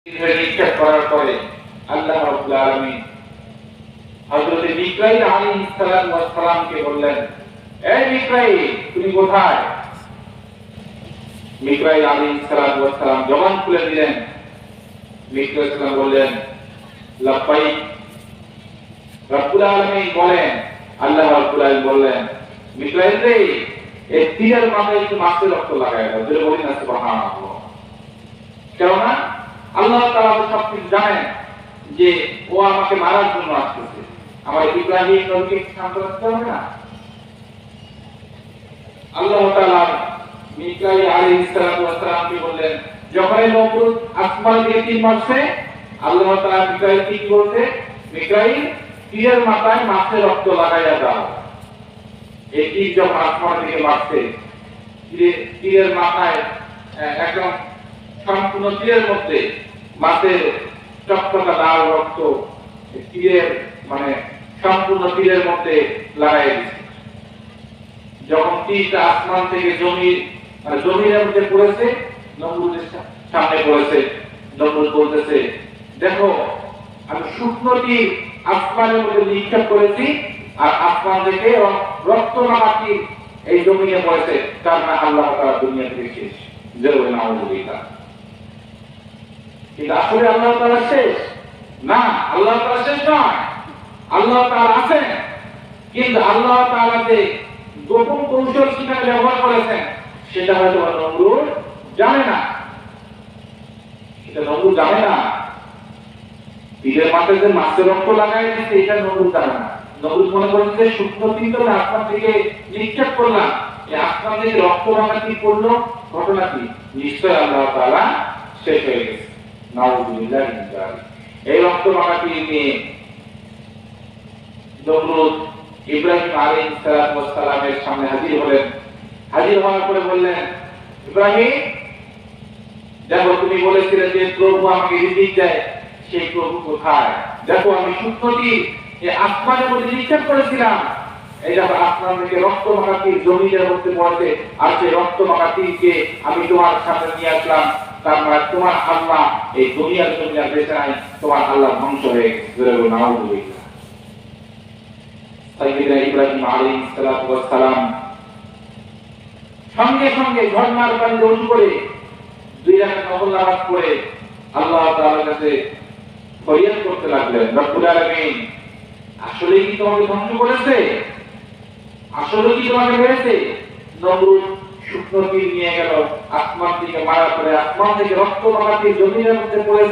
নিক্ষেপ করার পরে আল্লাহ রাব্বুল আলামিন হযরত মিকাইল আলাইহিস সালামকে বললেন, এই মিকাইল তুমি কোথায়? মিকাইল আলাইহিস সালাম জবান খুলে দিলেন। মিকাইল সালাম বললেন, লাব্বাইক। রাব্বুল আলামিন বলেন, আল্লাহ রাব্বুল আলামিন বললেন, মিকাইল রে এই তীরের মাথায় একটু মাছের রক্ত লাগায় দাও। যেটা বলি না সুবহানাল্লাহ। কেননা আল্লাহ তাআলা সবকিছু জানেন যে ও আমাকে মারার জন্য আসছে। আমার ইব্রাহিম নবীকে শান্ত রাখতে হবে না। আল্লাহ তাআলা মিকাইল আলাইহিস সালামকে বললেন, যখন নমরুদ আসমান থেকে তীর মারছে, আল্লাহ তাআলা মিকাইলকে কি বলছে? মিকাইল তীরের মাথায় মাছের রক্ত লাগাইয়া দাও। এই তীর যখন আসমান থেকে মারছে, তীরের মাথায় একদম সম্পূর্ণ তীরের মধ্যে মাছের টকটকা লাল রক্ত তীরের সম্পূর্ণ তীরের মধ্যে লাগাই দিচ্ছে। যখন তীরটা আসমান থেকে জমিনের মধ্যে পড়েছে, নমরুদের সামনে পড়েছে। নমরুদ বলতেছে, দেখো আমি শুকনো তীর আসমানের মধ্যে নিক্ষেপ করেছি, আর আসমান থেকে রক্ত মাখা তীর এই জমিনে পড়েছে। তার মানে আল্লাহ তাআলা দুনিয়া থেকে শেষ। জেরুবে নাউযুবিল্লাহ। কিন্তু আসলে আল্লাহ তাআলা শেষ না, আল্লাহ তাআলা শেষ নয়। আল্লাহ তাআলা আছেন, কিন্তু আল্লাহ তাআলা যে গোপন কৌশল সেখানে ব্যবহার করেছেন সেটা হয়তো নমরুদ জানে না। এটা নমরুদ জানে না। তীরের মাথায় যে মাছের রক্ত লাগাই দিচ্ছে এটা নমরুদ জানে না। নমরুদ মনে করেন যে শুকনো তীর তো আসমান থেকে নিক্ষেপ করলাম, এই আসমান থেকে রক্ত মাখা তীর পড়লো, ঘটনা কি? নিশ্চয় আল্লাহ তাআলা শেষ হয়ে গেছে। নাউযুবিল্লাহ। এই রক্ত মাখা তীর নিয়ে নমরুদ ইব্রাহিম আলাইহিস সালামের সামনে হাজির হলেন। হাজির হওয়ার পরে বললেন, ইব্রাহিম দেখো তুমি বলেছিলে যে প্রভু আমাকে রিজিক দেয়, সেই প্রভু কোথায়? দেখো আমি শুকনো তীর এই আসমানের মধ্যে নিক্ষেপ করেছিলাম, এই দেখো আসমান থেকে রক্ত মাখা তীর জমিনের মধ্যে পড়েছে, আর সেই রক্ত মাখা তীরকে আমি তোমার সামনে নিয়ে আসলাম। তার মানে তোমার আল্লাহ এই দুনিয়ার জন্য আর বেঁচে নাই, তোমার আল্লাহ ধ্বংস হয়ে গেছে। নাউযুবিল্লাহ। সাইয়েদনা ইব্রাহিম আলাইহিস সালাম সঙ্গে সঙ্গে ঝর্ণার পানি ওযু করে 2 রাকাত নফল নামাজ পড়ে আল্লাহ তাআলার কাছে ফরিয়াদ করতে লাগলেন, রব্বুল আলামিন আসলে কি তোমাকে ধ্বংস করেছে? আসলে কি তোমাকে মেরেছে? নমরুদ শুকনো তীর নিয়ে গেল, আসমান থেকে মারার পরে আসমান থেকে রক্ত মাখা তীর জমিনের মধ্যে পড়েছে।